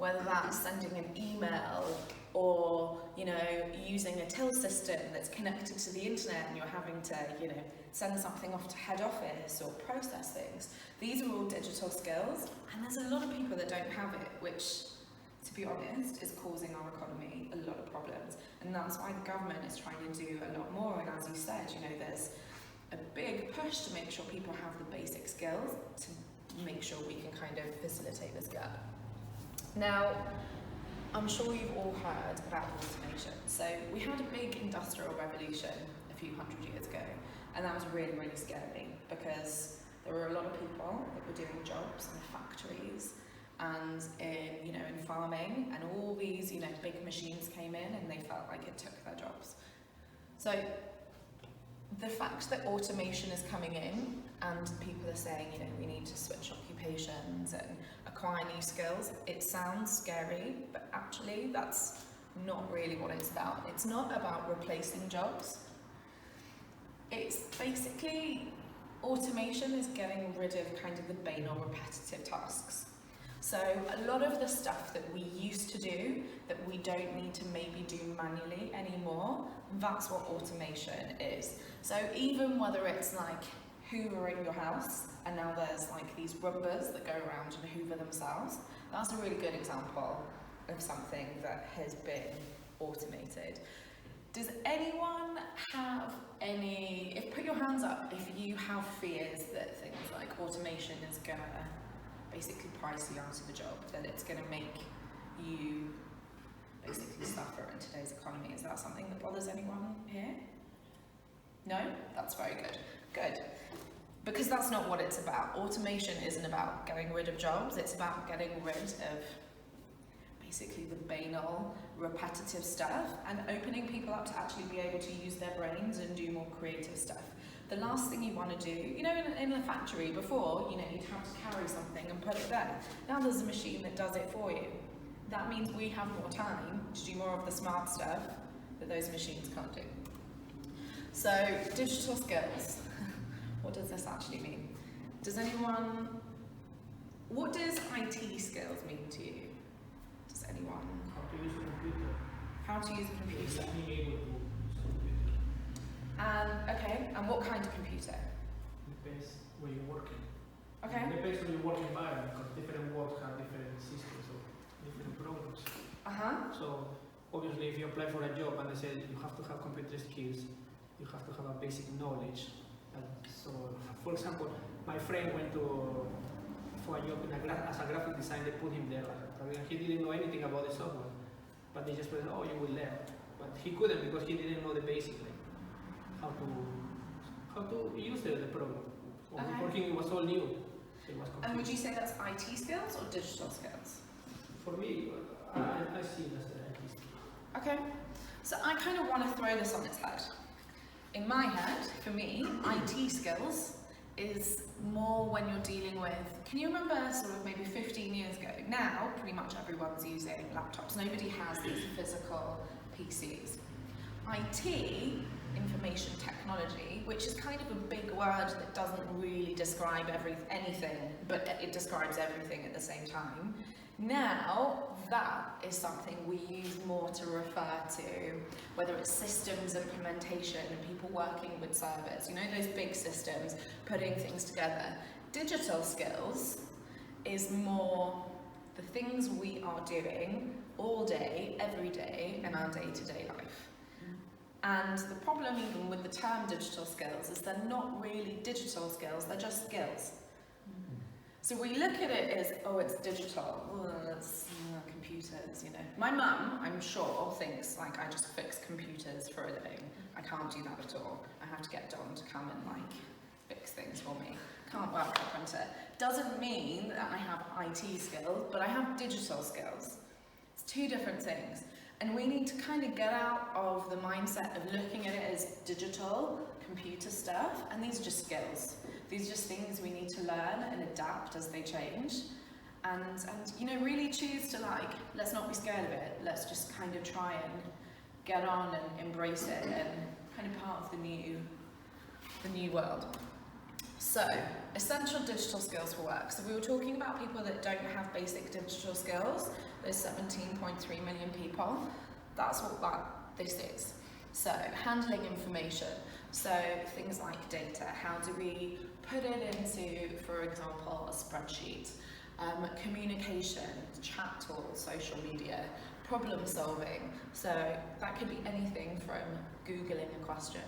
whether that's sending an email or, you know, using a till system that's connected to the internet and you're having to, you know, send something off to head office or process things. These are all digital skills, and there's a lot of people that don't have it, which, to be honest, is causing our economy a lot of problems. And that's why the government is trying to do a lot more. And as you said, you know, there's a big push to make sure people have the basic skills to make sure we can kind of facilitate this gap. Now, I'm sure you've all heard about automation. So we had a big industrial revolution a few hundred years ago, and that was really, really scary because there were a lot of people that were doing jobs in factories and in, you know, in farming, and all these, you know, big machines came in and they felt like it took their jobs. So the fact that automation is coming in and people are saying, you know, we need to switch occupations and acquire new skills, it sounds scary, but actually that's not really what it's about. It's not about replacing jobs. It's basically, automation is getting rid of kind of the banal repetitive tasks. So a lot of the stuff that we used to do that we don't need to maybe do manually anymore, that's what automation is. So even whether it's like hoovering your house, and now there's like these Roombas that go around and hoover themselves, that's a really good example of something that has been automated. Does anyone have any, put your hands up if you have fears that things like automation is gonna basically price you out of a job, that it's gonna make you basically suffer in today's economy. Is that something that bothers anyone here? No? That's very good. Good. Because that's not what it's about. Automation isn't about getting rid of jobs, it's about getting rid of basically the banal, repetitive stuff and opening people up to actually be able to use their brains and do more creative stuff. The last thing you want to do, you know, in a factory before, you know, you'd have to carry something and put it there. Now there's a machine that does it for you. That means we have more time to do more of the smart stuff that those machines can't do. So, digital skills. What does this actually mean? Does anyone, what does IT skills mean to you? Does anyone? How to use a computer. How to use a computer. Being able to use a computer. Okay, and what kind of computer? Depends where you're working. Okay. It depends on your work environment, because different works have different systems or different programs. So obviously if you apply for a job and they say you have to have computer skills, you have to have a basic knowledge. So for example, my friend went for a job as a graphic designer. They put him there. He didn't know anything about the software, but they just said, oh, you will learn. But he couldn't because he didn't know the basic, like how to use the program. So for him it was all new. So it was confusing. And would you say that's IT skills or digital skills? For me, I see it as the IT skills. Okay, so I kind of want to throw this on its head. In my head, for me, IT skills is more when you're dealing with, can you remember sort of maybe 15 years ago? Now, pretty much everyone's using laptops. Nobody has these physical PCs. IT, information technology, which is kind of a big word that doesn't really describe anything, but it describes everything at the same time. Now, that is something we use more to refer to, whether it's systems implementation and people working with servers, you know, those big systems, putting things together. Digital skills is more the things we are doing all day, every day in our day-to-day life. And the problem even with the term digital skills is they're not really digital skills, they're just skills. So we look at it as, oh, it's digital, it's computers, you know. My mum, I'm sure, thinks like I just fix computers for a living. I can't do that at all. I have to get Don to come and like fix things for me. Can't work a printer. Doesn't mean that I have IT skills, but I have digital skills. It's two different things. And we need to kind of get out of the mindset of looking at it as digital, computer stuff, and these are just skills. These are just things we need to learn and adapt as they change. And you know, really choose to like, let's not be scared of it. Let's just kind of try and get on and embrace it and kind of part of the new world. So, essential digital skills for work. So we were talking about people that don't have basic digital skills. There's 17.3 million people. That's what this is. So, handling information. So, things like data. How do we put it into, for example, a spreadsheet? Communication, chat tools, social media, problem solving. So, that could be anything from Googling a question.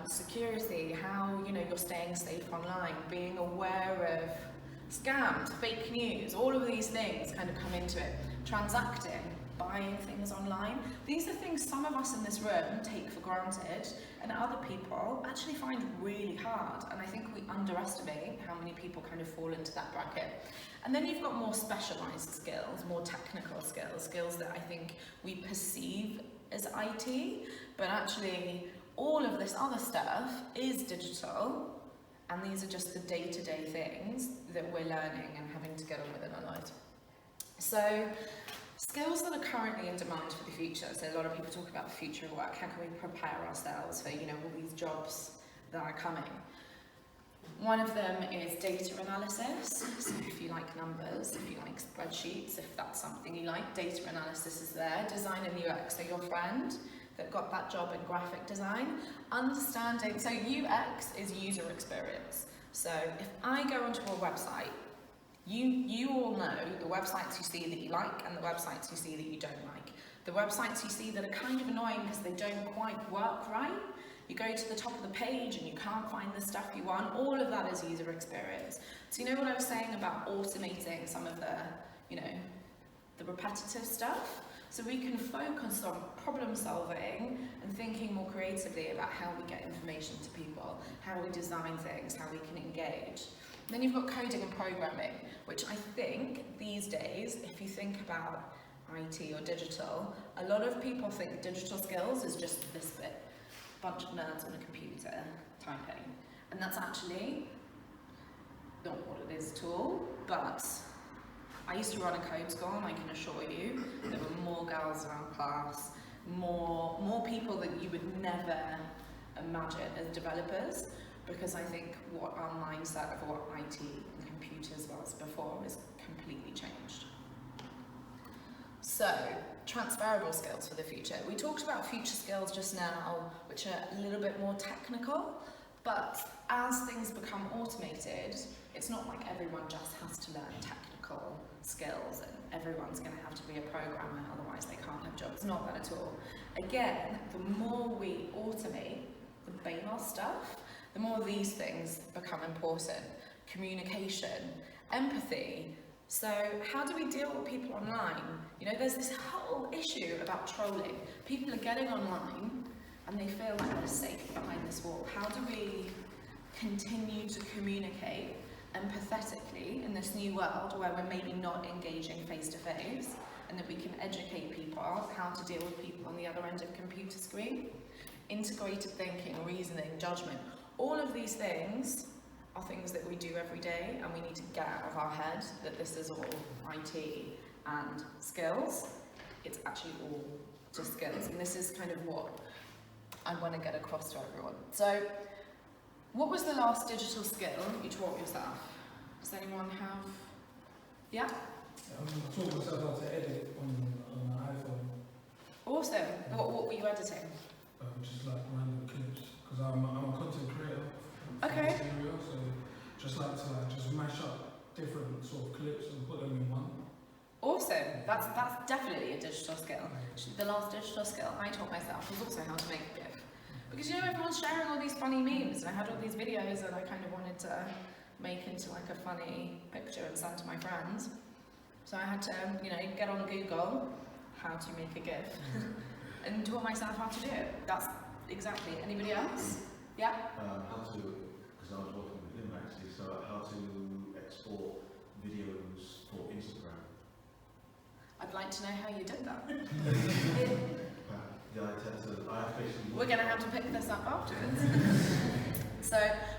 Security, how you're staying safe online, being aware of scams, fake news, all of these things kind of come into it. Transacting, buying things online. These are things some of us in this room take for granted and other people actually find really hard, and I think we underestimate how many people kind of fall into that bracket. And then you've got more specialised skills, more technical skills, skills that I think we perceive as IT, but actually all of this other stuff is digital, and these are just the day-to-day things that we're learning and having to get on with in our lives. So, skills that are currently in demand for the future. So a lot of people talk about the future of work. How can we prepare ourselves for, all these jobs that are coming? One of them is data analysis. So if you like numbers, if you like spreadsheets, if that's something you like, data analysis is there. Design and UX, so your friend that got that job in graphic design, understanding, so UX is user experience. So if I go onto a website, you all know the websites you see that you like and the websites you see that you don't like. The websites you see that are kind of annoying because they don't quite work right. You go to the top of the page and you can't find the stuff you want. All of that is user experience. So you know what I was saying about automating some of the, the repetitive stuff? So we can focus on problem solving and thinking more creatively about how we get information to people, how we design things, how we can engage. Then you've got coding and programming, which I think these days, if you think about IT or digital, a lot of people think digital skills is just this bit, a bunch of nerds on a computer typing. And that's actually not what it is at all, but I used to run a code school, and I can assure you there were more girls in our class, more people that you would never imagine as developers, because I think what our mindset of what IT and computers was before is completely changed. So, transferable skills for the future. We talked about future skills just now, which are a little bit more technical, but as things become automated, it's not like everyone just has to learn technical skills and everyone's going to have to be a programmer, otherwise they can't have jobs. Not that at all. Again, the more we automate the banal stuff, the more these things become important. Communication, empathy. So how do we deal with people online? There's this whole issue about trolling. People are getting online and they feel like they're safe behind this wall. How do we continue to communicate empathetically in this new world where we're maybe not engaging face-to-face, and that we can educate people how to deal with people on the other end of a computer screen? Integrated thinking, reasoning, judgment. All of these things are things that we do every day, and we need to get out of our head that this is all IT and skills. It's actually all just skills, and this is kind of what I want to get across to everyone. So, what was the last digital skill you taught yourself? Does anyone have? Yeah? I taught myself how to edit on an iPhone. Awesome. What were you editing? Just like random clips, because I'm a content creator. Okay. Area, so just like to just mash up different sort of clips and put them in one. Awesome. That's definitely a digital skill. The last digital skill I taught myself was also how to make a GIF. Because everyone's sharing all these funny memes, and I had all these videos that I kind of wanted to make into like a funny picture and send to my friends. So I had to, get on Google how to make a GIF and taught myself how to do it. That's exactly. Anybody else? Yeah? How to, because I was working with him actually, so how to export videos for Instagram. I'd like to know how you did that. Yeah, I basically... We're going to have to pick this up afterwards.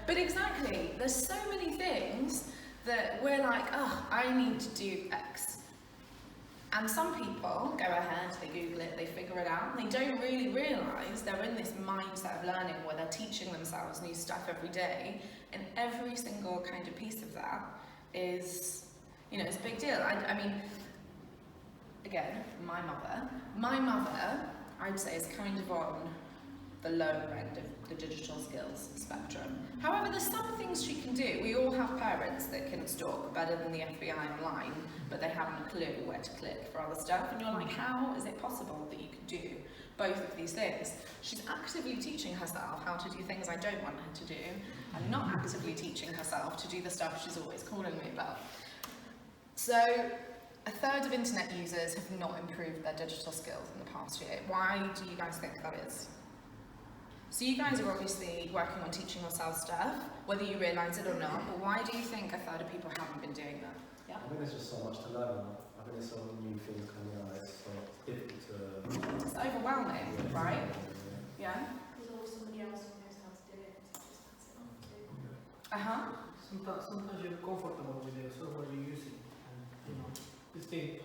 But exactly, there's so many things that we're like, I need to do X. And some people go ahead, they Google it, they figure it out, and they don't really realise they're in this mindset of learning where they're teaching themselves new stuff every day, and every single kind of piece of that is, you know, it's a big deal. I mean, again, my mother, I'd say, is kind of on the lower end of the digital skills spectrum. However, there's some things she can do. We all have parents that can stalk better than the FBI online, but they haven't a clue where to click for other stuff, and you're like, how is it possible that you can do both of these things? She's actively teaching herself how to do things I don't want her to do, and not actively teaching herself to do the stuff she's always calling me about. So, a third of internet users have not improved their digital skills in the past year. Why do you guys think that is? So you guys are obviously working on teaching yourselves stuff, whether you realise it or not, but why do you think a third of people haven't been doing that? Yeah? I think there's just so much to learn. I think there's so many new things coming out, it's so difficult to... It's overwhelming, right? Yeah? There's always somebody else who knows how to do it, it's just that's it not to. Sometimes you're comfortable with the software you're using, and you know, you think,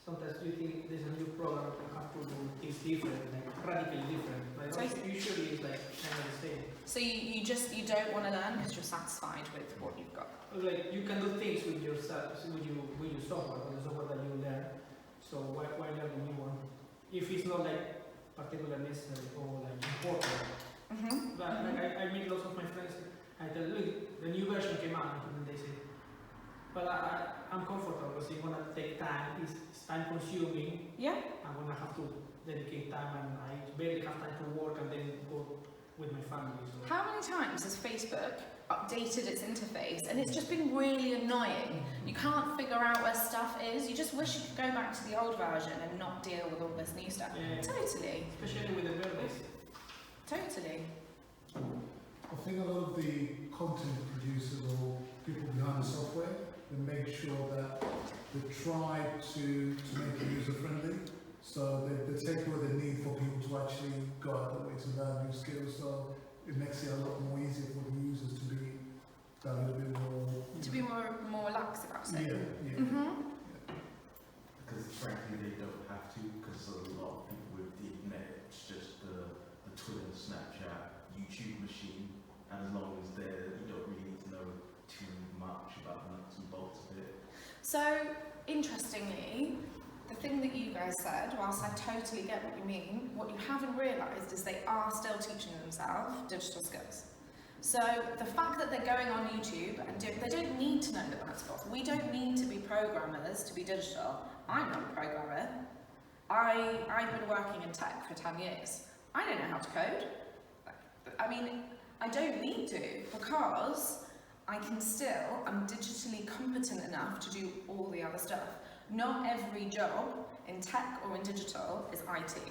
sometimes you think there's a new program you have to do, it's different, like radically different, but So usually it's like kind of the same. So you don't want to learn because you're satisfied with what you've got? Like you can do things with yourself, with your software, with the software that you learn, so why learn a new one? If it's not like particularly necessary or like important. Mm-hmm. But like I meet lots of my friends, I tell them, look, the new version came out, and they say, but I'm comfortable because it's gonna take time, it's time consuming. Yeah. I'm gonna have to dedicate time, and I barely have time to work and then go with my family. So. How many times has Facebook updated its interface and it's just been really annoying? You can't figure out where stuff is, you just wish you could go back to the old version and not deal with all this new stuff. Yeah. Totally. Especially with the birthdays. Totally. I think a lot of the content producers or people behind the software, they make sure that they try to make it user friendly. So they take away the need for people to actually go out the way to learn new skills. So it makes it a lot more easier for the users to be a little bit more... To be more relaxed about it. Yeah. Mm-hmm. Because frankly they don't have to, because a lot of people with the internet, it's just the Twitter, Snapchat, YouTube machine, and as long as they're, you don't really need to know too much about the nuts and bolts of it. So, interestingly, the thing that you guys said, whilst I totally get what you mean, what you haven't realised is they are still teaching themselves digital skills. So the fact that they're going on YouTube and they don't need to know the bad spots. We don't need to be programmers to be digital. I'm not a programmer. I've been working in tech for 10 years. I don't know how to code. I mean, I don't need to, because I'm digitally competent enough to do all the other stuff. Not every job in tech or in digital is IT.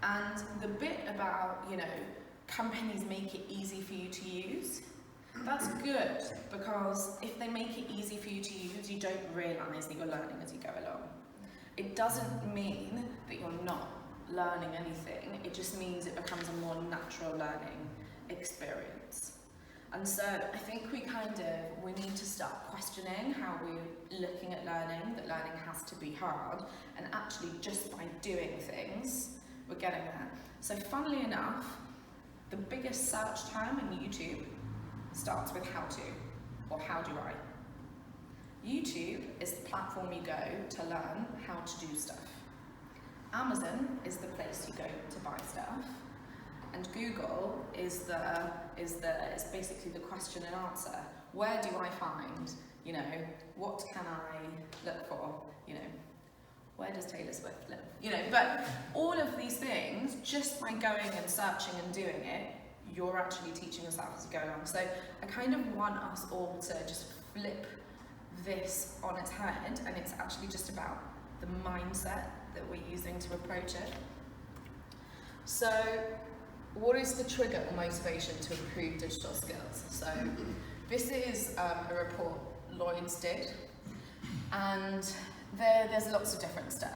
And the bit about, you know, companies make it easy for you to use, that's good, because if they make it easy for you to use, you don't realise that you're learning as you go along. It doesn't mean that you're not learning anything, it just means it becomes a more natural learning experience. And so I think we need to start questioning how we're looking at learning, that learning has to be hard, and actually just by doing things, we're getting there. So funnily enough, the biggest search term in YouTube starts with how to, or how do I. YouTube is the platform you go to learn how to do stuff. Amazon is the place you go to buy stuff. And Google is basically the question and answer. Where do I find, you know, what can I look for, you know, where does Taylor Swift live? You know, but all of these things, just by going and searching and doing it, you're actually teaching yourself as you go along. So I kind of want us all to just flip this on its head, and it's actually just about the mindset that we're using to approach it. So, what is the trigger or motivation to improve digital skills? So this is a report Lloyd's did, and there's lots of different steps.